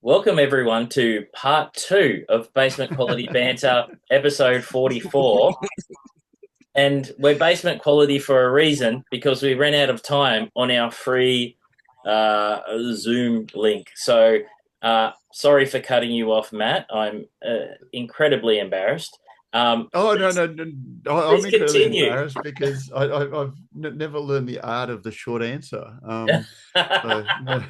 Welcome everyone to part two of Basement Quality Banter, episode 44. And we're basement quality for a reason because we ran out of time on our free Zoom link. So sorry for cutting you off, Matt. I'm incredibly embarrassed. Oh no, Please, no, no! I'm please incredibly continue. embarrassed because I've never learned the art of the short answer. So no,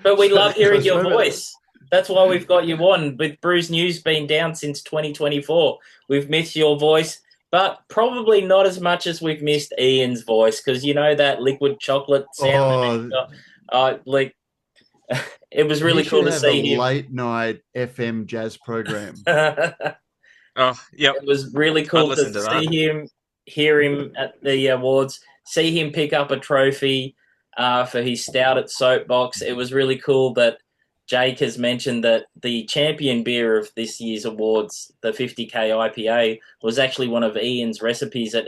But we love so hearing your sorry about that. voice. That's why we've got you on. With Brews News being down since 2024, we've missed your voice, but probably not as much as we've missed Ian's voice because you know that liquid chocolate sound that he's Oh, got. Like it was he really should cool to have a see him. late night FM jazz program. It Oh, yep. was really I'd cool to listen to that. see him, hear him at the awards, see him pick up a trophy for his stout at Soapbox. It was really cool that Jake has mentioned that the champion beer of this year's awards, the 50K IPA, was actually one of Ian's recipes at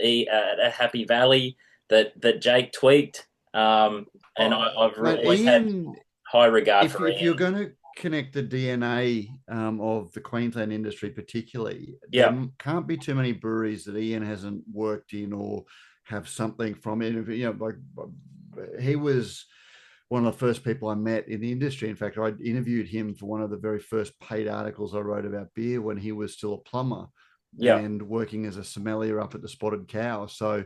Happy Valley that Jake tweaked. And I've Mate, always had Ian, high regard if for if you're Ian. going to connect the DNA of the Queensland industry, particularly, there Yeah, can't be too many breweries that Ian hasn't worked in or have something from it. You know, like he was one of the first people I met in the industry. In fact, I interviewed him for one of the very first paid articles I wrote about beer when he was still a plumber yeah. and working as a sommelier up at the Spotted Cow. So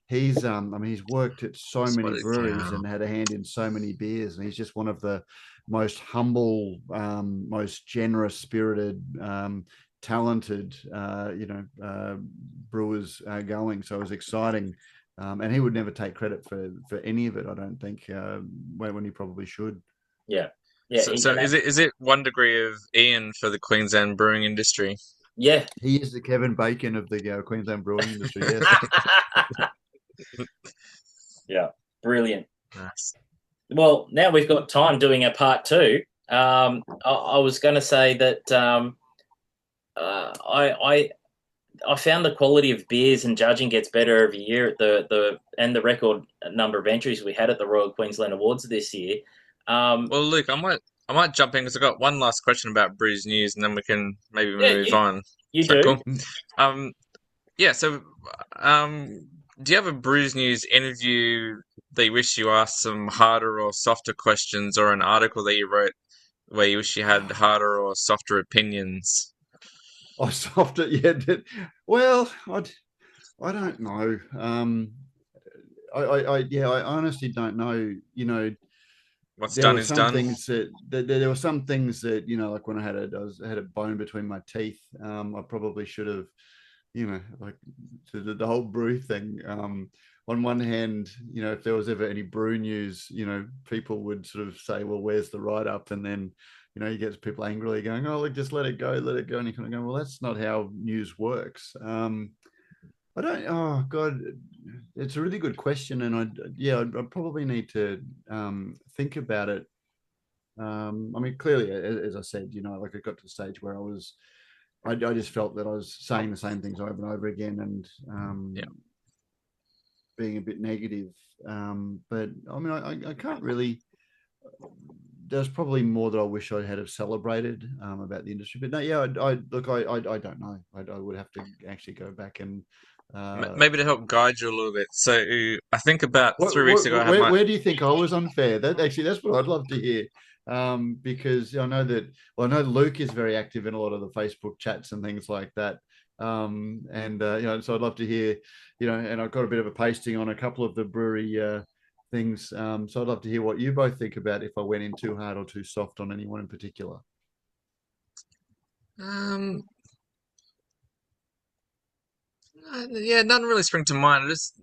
I mean, he's worked at so many Spotted breweries cow. and had a hand in so many beers, and he's just one of the most humble, most generous spirited, talented, brewers going. So it was exciting. And he would never take credit for any of it, I don't think, when he probably should. Yeah, yeah, So is it 1 degree of Ian for the Queensland brewing industry? yeah. He is the Kevin Bacon of the Queensland brewing industry. Yes. Yeah, brilliant. Nice. Well, now we've got time doing a part two. I was going to say that I found the quality of beers and judging gets better every year at the record number of entries we had at the Royal Queensland Awards this year. Um, Well, Luke, I might jump in because I've got one last question about Brews News, and then we can maybe yeah, move on. you Is that do. cool? Um, yeah. So, do you have a Brews News interview that you wish you asked some harder or softer questions, or an article that you wrote where you wish you had harder or softer opinions? I soft it. Yeah. Well, I don't know. I honestly don't know. You know, What's there done were is some done. things there were some things that like when I had a bone between my teeth. I probably should have, like the whole brew thing. On one hand, if there was ever any brew news, people would sort of say, "Well, where's the write up?" And then, you get people angrily going, "Oh, look, just let it go, let it go," and you kind of go, "Well, that's not how news works." I don't. Oh God, it's a really good question, and I probably need to think about it. I mean, clearly, as I said, like I got to the stage where I just felt that I was saying the same things over and over again, and Yeah. being a bit negative. But I mean, I can't really. There's probably more that I wish I had have celebrated about the industry. But no, yeah, I look, I don't know. I would have to actually go back and. Maybe to help guide you a little bit. So I think about What, 3 weeks what, ago I had where, my where do you think I was unfair? That's what I'd love to hear. Because I know that, well, I know Luke is very active in a lot of the Facebook chats and things like that. And so I'd love to hear, and I've got a bit of a pasting on a couple of the brewery things. So I'd love to hear what you both think about if I went in too hard or too soft on anyone in particular. um yeah, nothing really spring to mind. I just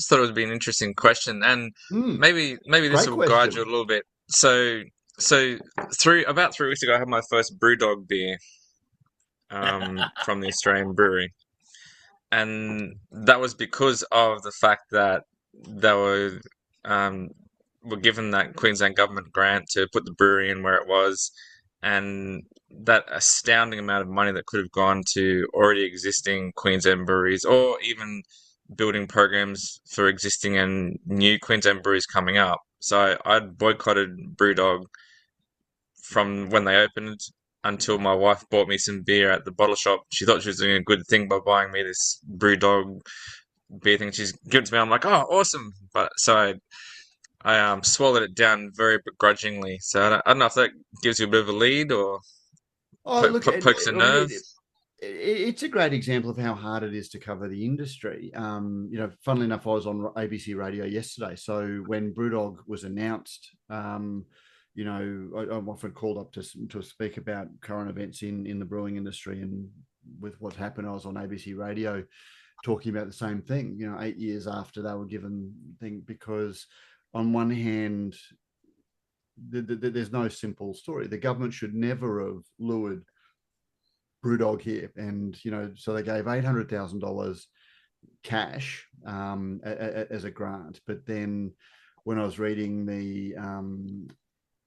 thought it would be an interesting question, and Mm, maybe this great will guide you question. a little bit. So through about 3 weeks ago I had my first BrewDog beer from the Australian brewery, and that was because of the fact that they um, were given that Queensland government grant to put the brewery in where it was, and that astounding amount of money that could have gone to already existing Queensland breweries, or even building programs for existing and new Queensland breweries coming up. So I'd boycotted BrewDog from when they opened until my wife bought me some beer at the bottle shop. She thought she was doing a good thing by buying me this BrewDog beer thing. She's given it to me. I'm like, oh, awesome! But so I swallowed it down very begrudgingly. So I don't know if that gives you a bit of a lead or Oh, look, pokes a I mean, nerve. it's a great example of how hard it is to cover the industry. Funnily enough, I was on ABC Radio yesterday. So when BrewDog was announced, I'm often called up to speak about current events in the brewing industry, and with what's happened, I was on ABC Radio talking about the same thing. 8 years after they were given thing, because on one hand, there's no simple story. The government should never have lured BrewDog here, and so they gave $800,000 cash as a grant. But then, when I was reading the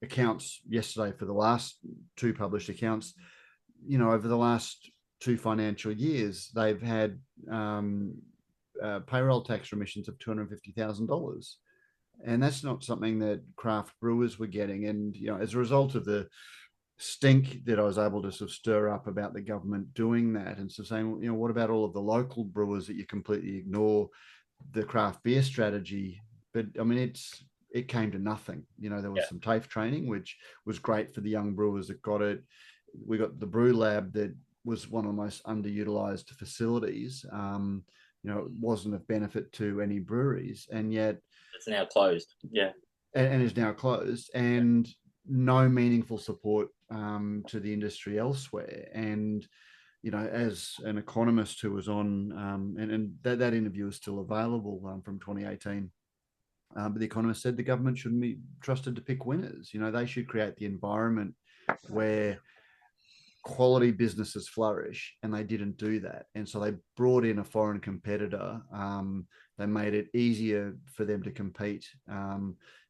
accounts yesterday for the last two published accounts, over the last 2 financial years, they've had payroll tax remissions of $250,000. And that's not something that craft brewers were getting. And, as a result of the stink that I was able to sort of stir up about the government doing that, and sort of saying, what about all of the local brewers that you completely ignore the craft beer strategy? But I mean, it came to nothing. There was some TAFE training, which was great for the young brewers that got it. We got the brew lab that was one of the most underutilized facilities. It wasn't of benefit to any breweries, and yet it's now closed. Yeah. And is now closed, and no meaningful support to the industry elsewhere. And, as an economist who was on, and that interview is still available from 2018, but the economist said the government shouldn't be trusted to pick winners. They should create the environment where quality businesses flourish, and they didn't do that. And so they brought in a foreign competitor. They made it easier for them to compete,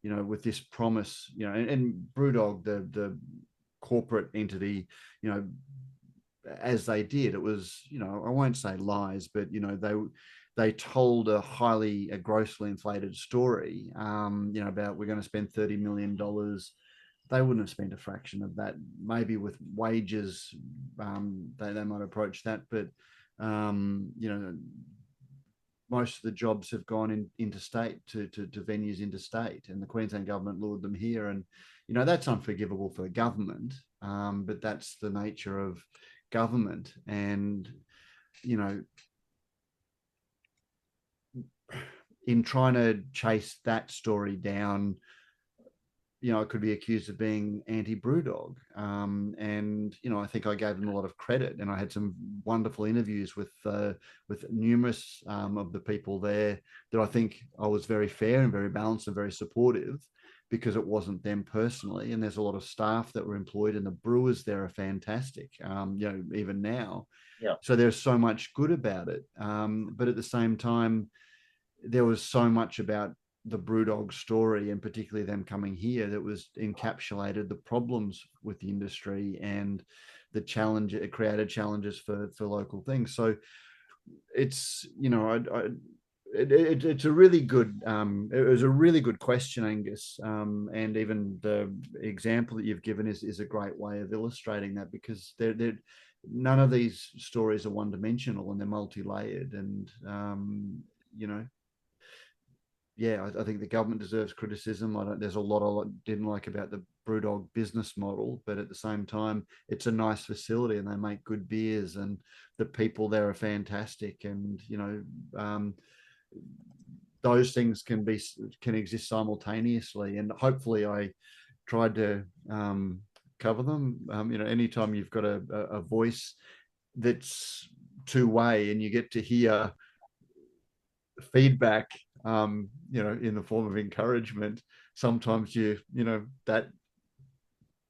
with this promise, and BrewDog, the corporate entity, as they did, it was, I won't say lies, but, they told a grossly inflated story, about we're going to spend $30 million. They wouldn't have spent a fraction of that. Maybe with wages, they might approach that, but most of the jobs have gone interstate to venues interstate, and the Queensland government lured them here. And that's unforgivable for the government, but that's the nature of government. And in trying to chase that story down, I could be accused of being anti-BrewDog. And, I think I gave them a lot of credit, and I had some wonderful interviews with numerous of the people there that I think I was very fair and very balanced and very supportive, because it wasn't them personally. And there's a lot of staff that were employed, and the brewers there are fantastic, even now. Yeah. So there's so much good about it. But at the same time, there was so much about the BrewDog story, and particularly them coming here, that was encapsulated the problems with the industry and the challenge it created, challenges for local things. So it's it's a really good it was a really good question, Angus, and even the example that you've given is a great way of illustrating that, because they're none of these stories are one-dimensional, and they're multi-layered. And I think the government deserves criticism. There's a lot I didn't like about the BrewDog business model, but at the same time, it's a nice facility, and they make good beers, and the people there are fantastic. And those things can exist simultaneously. And hopefully, I tried to cover them. Anytime you've got a voice that's two-way, and you get to hear feedback, in the form of encouragement, sometimes that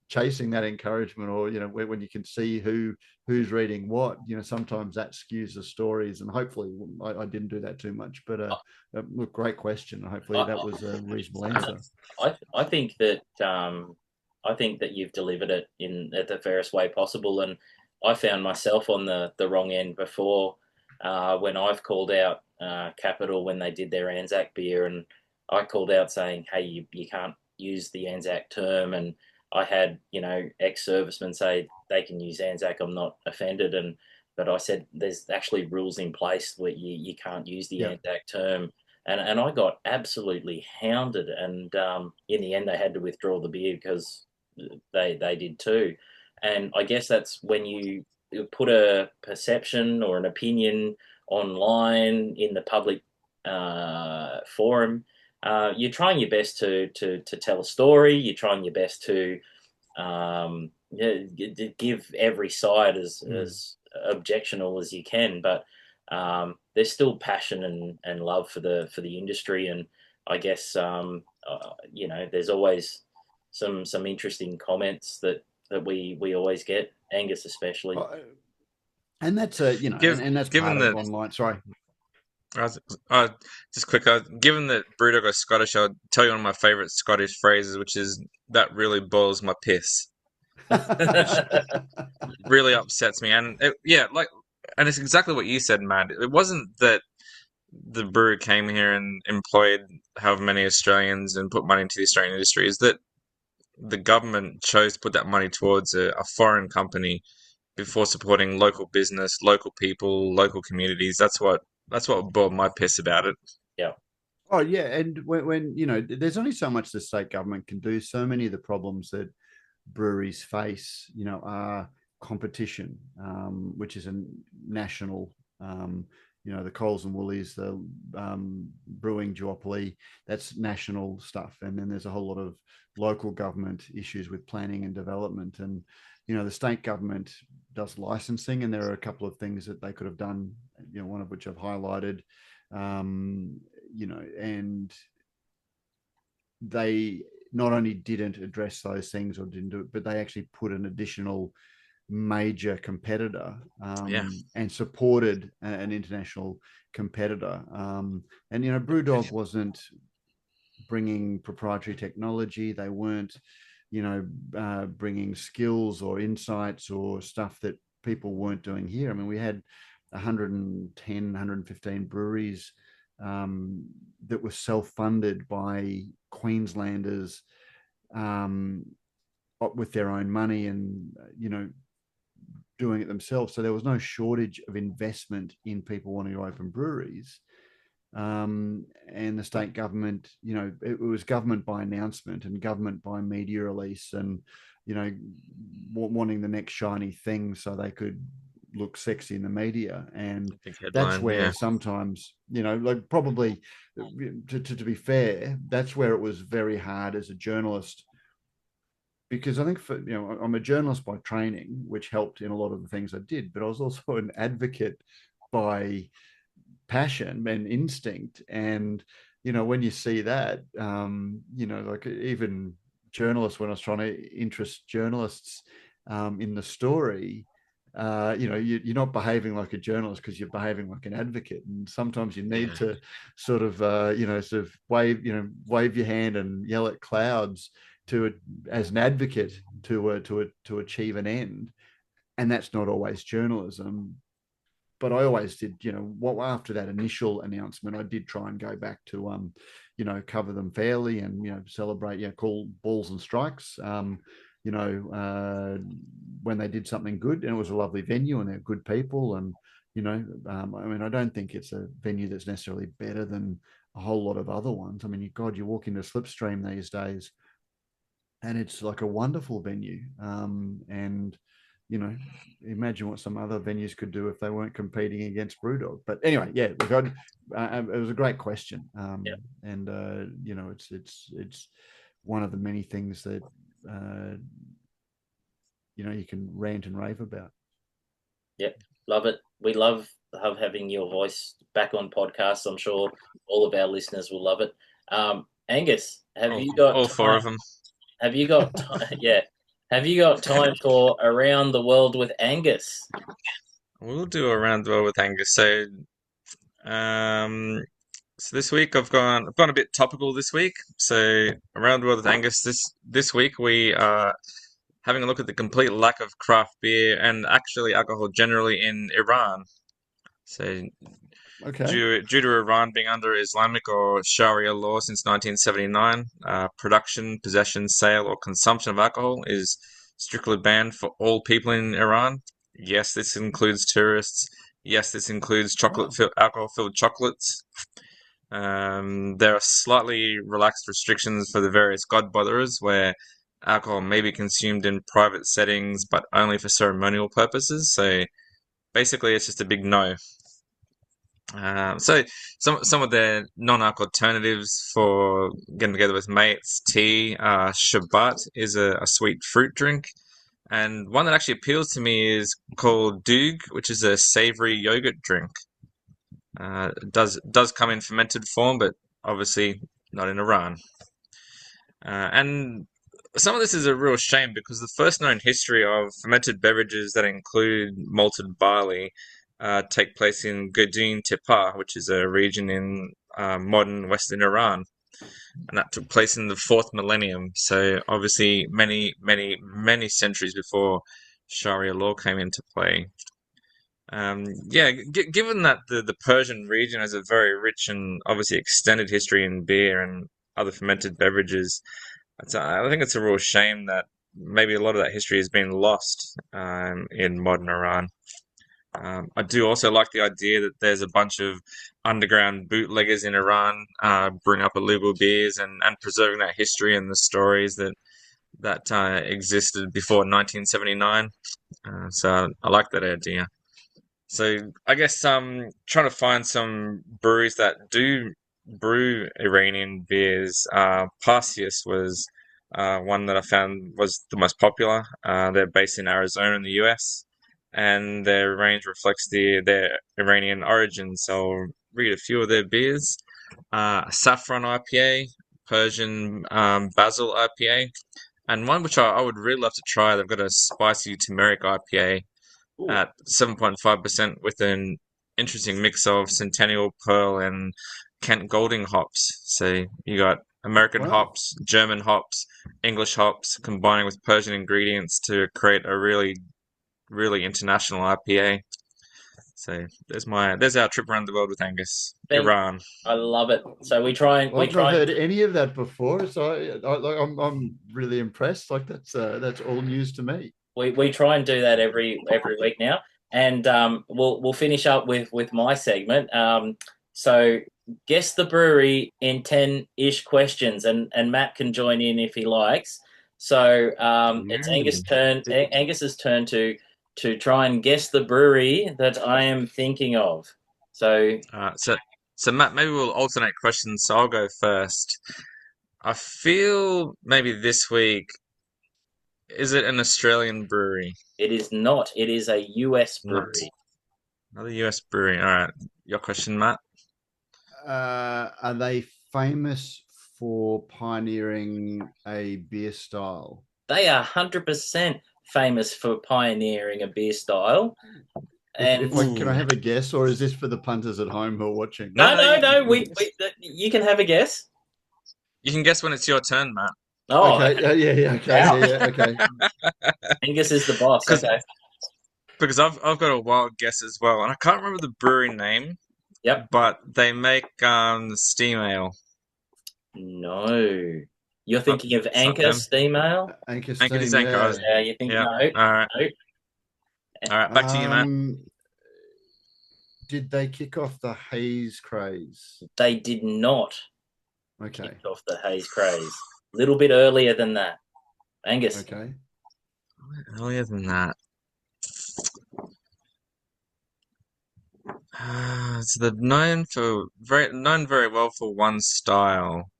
chasing that encouragement, or when you can see who's reading what, sometimes that skews the stories. And hopefully I didn't do that too much. But look, great question. Hopefully that was a reasonable answer. I think that you've delivered it in the fairest way possible, and I found myself on the wrong end before, when I've called out Capital when they did their Anzac beer, and I called out saying, hey, you can't use the Anzac term, and I had, ex-servicemen say they can use Anzac. I'm not offended, but I said there's actually rules in place where you can't use the Yeah. Anzac term, and I got absolutely hounded. And in the end, they had to withdraw the beer because they did too. And I guess that's when you put a perception or an opinion online in the public forum. You're trying your best to tell a story. You're trying your best to give every side as objectionable as you can, but there's still passion and love for the industry, and I guess there's always some interesting comments that we always get, Angus especially. And that's and that's given part of that online. Sorry. just quick, given that Brewdog is Scottish, I'll tell you one of my favourite Scottish phrases, which is "that really boils my piss," which really upsets me. And and it's exactly what you said, Matt. It wasn't that the brewer came here and employed however many Australians and put money into the Australian industry. Is that the government chose to put that money towards a foreign company before supporting local business, local people, local communities. That's what boiled my piss about it. Yeah. Oh yeah, and when there's only so much the state government can do. So many of the problems that breweries face, are competition, which is a national. The Coles and Woolies, the brewing duopoly, that's national stuff, and then there's a whole lot of local government issues with planning and development, and the state government does licensing, and there are a couple of things that they could have done. One of which I've highlighted. And they not only didn't address those things or didn't do it, but they actually put an additional major competitor and supported an international competitor. And Brewdog wasn't bringing proprietary technology. They weren't, bringing skills or insights or stuff that people weren't doing here. I mean, we had 110, 115 breweries that were self-funded by Queenslanders with their own money and, doing it themselves. So there was no shortage of investment in people wanting to open breweries. And the state government, it was government by announcement and government by media release and, wanting the next shiny thing so they could look sexy in the media. And that's where sometimes, probably to be fair, that's where it was very hard as a journalist, because I think I'm a journalist by training, which helped in a lot of the things I did, but I was also an advocate by passion and instinct. And, when you see that, like even journalists, when I was trying to interest journalists in the story, you're not behaving like a journalist because you're behaving like an advocate, and sometimes you need to sort of wave your hand and yell at clouds as an advocate to achieve an end, and that's not always journalism. But I always did, after that initial announcement, I did try and go back to cover them fairly and celebrate, call balls and strikes. When they did something good, and it was a lovely venue and they're good people. And, I don't think it's a venue that's necessarily better than a whole lot of other ones. I mean, God, you walk into Slipstream these days and it's like a wonderful venue. And, imagine what some other venues could do if they weren't competing against Brewdog. But anyway, it was a great question. And, it's one of the many things that, you can rant and rave about. Yep, love it. We love having your voice back on podcasts. I'm sure all of our listeners will love it. Angus, have you got all time? 4 of them? Have you got time? Yeah. Have you got time for Around the World with Angus? We'll do Around the World with Angus. So, this week I've gone a bit topical this week. So Around the World with Angus. This week we are having a look at the complete lack of craft beer and actually alcohol generally in Iran. So Okay. Due to Iran being under Islamic or Sharia law since 1979, production, possession, sale, or consumption of alcohol is strictly banned for all people in Iran. Yes, this includes tourists. Yes, this includes Wow. alcohol-filled chocolates. There are slightly relaxed restrictions for the various god botherers, where alcohol may be consumed in private settings, but only for ceremonial purposes. So basically, it's just a big no. So some of their non-alc alternatives for getting together with mates, tea, Shabbat is a sweet fruit drink, and one that actually appeals to me is called Doog, which is a savory yogurt drink. It does come in fermented form, but obviously not in Iran. And some of this is a real shame because the first known history of fermented beverages that include malted barley take place in Gudin Tepe, which is a region in modern Western Iran, and that took place in the fourth millennium. So obviously, many centuries before Sharia law came into play. Yeah, given that the Persian region has a very rich and obviously extended history in beer and other fermented beverages, I think it's a real shame that maybe a lot of that history has been lost in modern Iran. I do also like the idea that there's a bunch of underground bootleggers in Iran brewing up illegal beers and preserving that history and the stories that existed before 1979. So I like that idea. So I guess trying to find some breweries that do brew Iranian beers. Parsius was one that I found was the most popular. They're based in Arizona in the US, and their range reflects their Iranian origins. So I'll read a few of their beers. Saffron IPA, Persian Basil IPA, and one which I would really love to try. They've got a spicy turmeric IPA Ooh, at 7.5% with an interesting mix of Centennial Pearl and Kent Golding hops. So you got American Wow. hops, German hops, English hops, combining with Persian ingredients to create a really international IPA. So there's our trip around the world with Angus. thank. Iran. I love it. So we try and Well, I've not heard any of that before, so I'm really impressed. Like that's all news to me. we try and do that every week now, and we'll finish up with my segment. So guess the brewery in 10-ish questions, and Matt can join in if he likes. So it's Angus's turn to try and guess the brewery that I am thinking of. So So Matt, maybe we'll alternate questions. So I'll go first. I feel maybe this week, is it an Australian brewery? it is not. It is a US Not brewery. another US brewery. All right. Your question, Matt. Are they famous for pioneering a beer style? They are 100% famous for pioneering a beer style. And Can I have a guess, or is this for the punters at home who are watching? no, you can have a guess. You can guess when it's your turn, Matt. Oh, Okay. Yeah. Okay. Wow. Yeah. Okay. Angus is the boss. Because Okay. because I've got a wild guess as well, and I can't remember the brewery name, Yep. but they make steam ale. No. You're Not, thinking of it's not Anchor them. Steam Ale? Anchor Anchor is Steam. Anchor. Yeah. Yeah, you think Yeah. no. All right. No. All right. Back to you, Matt. Did they kick off the haze craze? They did not Okay. kick off the haze craze. A little bit earlier than that. Angus. Okay. Earlier than that. So they're known very well for one style.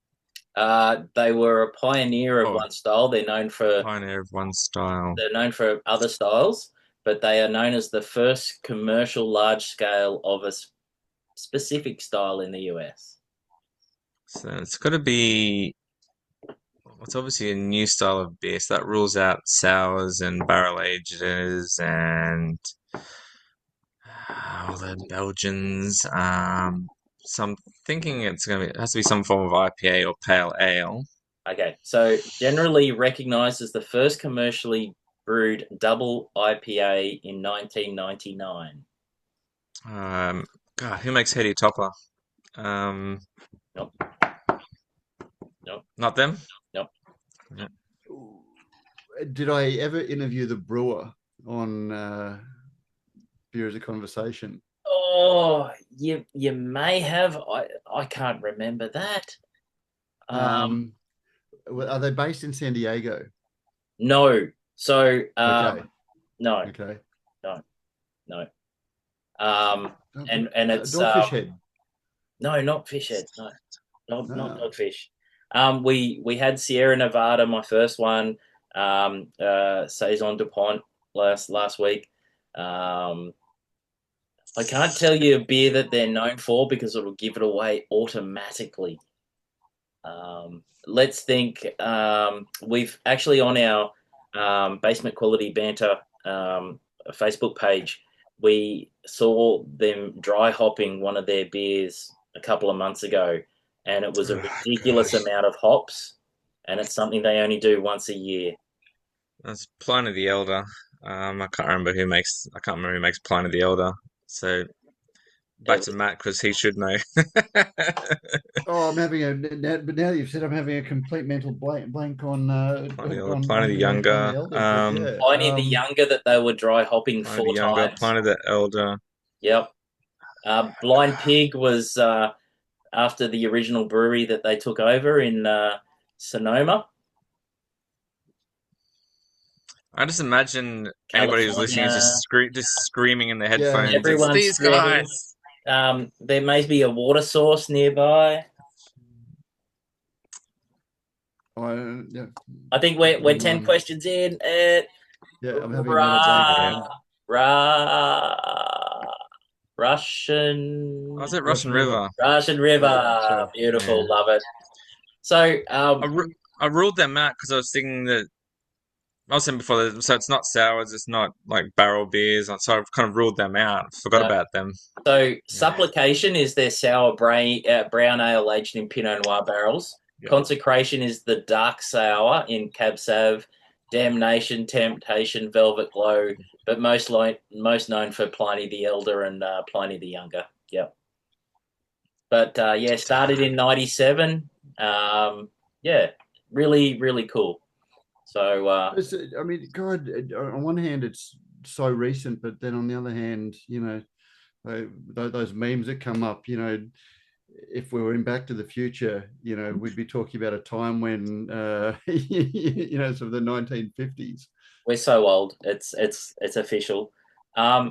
They were a pioneer of Oh, one style. pioneer of one style. They're known for other styles, but they are known as the first commercial large scale of a specific style in the US. So it's got to be. It's obviously a new style of beer, so that rules out sours and barrel ages and the Belgians. So I'm thinking it has to be some form of IPA or pale ale. Okay, so generally recognized as the first commercially brewed double IPA in 1999. God, who makes Heady Topper? Um, Nope. Nope. Not them? Nope. Yeah. Did I ever interview the brewer on Beer as a Conversation? Oh, you may have. I can't remember that. Are they based in San Diego? No. So Okay. no, Okay. no. And it's Dogfish Head. no, not Fishhead. No, not No. Dogfish. We had Sierra Nevada, my first one. Saison Dupont last week. I can't tell you a beer that they're known for because it'll give it away automatically. Let's think. We've actually on our Basement Quality Banter Facebook page, we saw them dry hopping one of their beers a couple of months ago, and it was a ridiculous amount of hops, and it's something they only do once a year. That's Pliny the Elder. I can't remember who makes. I can't remember who makes Pliny the Elder. So back to Matt because he should know. Oh, I'm having but now you've said I'm having a complete mental blank on Pliny the Younger. Yeah. Pliny the Younger that they were dry hopping Pliny 4 the Younger. times. Pliny the Elder. Yep. Blind Pig was after the original brewery that they took over in Sonoma. I just imagine anybody who's listening is just screaming in their headphones. Yeah. It's these screaming. guys. There may be a water source nearby. Yeah. I think we're 10 questions in. Yeah, I'm having another Russian. Was it Russian River? Russian River. Yeah, sure. Beautiful. Yeah. Love it. So I ruled them out because I was thinking that I was saying before, so it's not sours, it's not like barrel beers, so I've kind of ruled them out. Forgot about them. So Supplication is their sour brown ale aged in Pinot Noir barrels. Yeah. Consecration is the dark sour in Cab Sav. Damnation, Temptation, Velvet Glow, but most known for Pliny the Elder and Pliny the Younger. Yep. But started in '97. Yeah, really, really cool. So I mean, God, on one hand, it's so recent, but then on the other hand, those memes that come up, if we were in Back to the Future, we'd be talking about a time when, sort of the 1950s. We're so old. It's official. I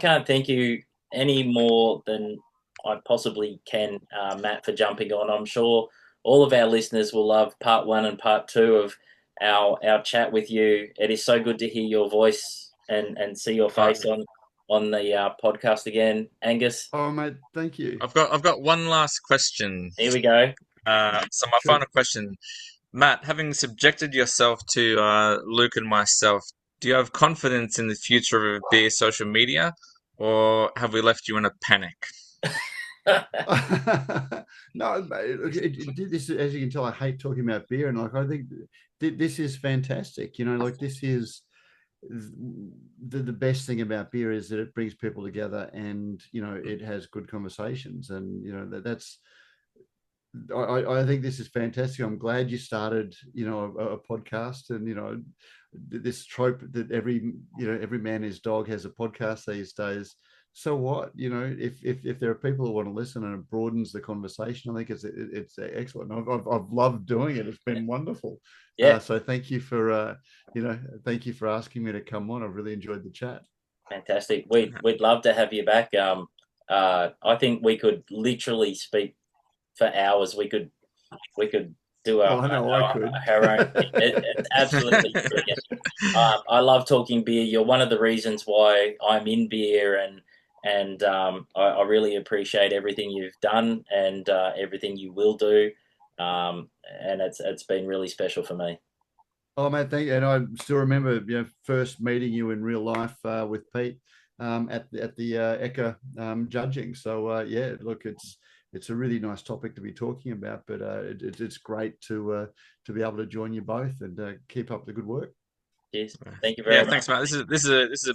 can't thank you any more than I possibly can, Matt, for jumping on. I'm sure all of our listeners will love part 1 and part 2 of our chat with you. It is so good to hear your voice and see your face on the podcast again, Angus. Oh, mate, thank you. I've got one last question. Here we go. So my final question, Matt, having subjected yourself to Luke and myself, do you have confidence in the future of beer social media, or have we left you in a panic? No, this, as you can tell, I hate talking about beer, and I think this is fantastic. This is the best thing about beer is that it brings people together, and it has good conversations, and that's. I think this is fantastic. I'm glad you started, a podcast, and this trope that every man his dog has a podcast these days. So what, if there are people who want to listen and it broadens the conversation, I think it's excellent. I've loved doing it. It's been wonderful. Yeah. So thank you for asking me to come on. I've really enjoyed the chat. Fantastic. We'd love to have you back. I think we could literally speak for hours. We could do our own. It's absolutely brilliant. I love talking beer. You're one of the reasons why I'm in beer, and I really appreciate everything you've done and everything you will do. And it's been really special for me. Oh, mate, thank you. And I still remember, first meeting you in real life with Pete at the Eka judging. So look, it's a really nice topic to be talking about, but it's great to be able to join you both and keep up the good work. Yes, thank you very much. Thanks, Matt. This is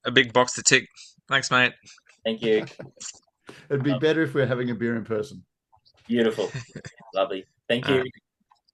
a big box to tick. Thanks, mate. Thank you. It'd be better if we're having a beer in person. Beautiful. Lovely. Thank Uh, you.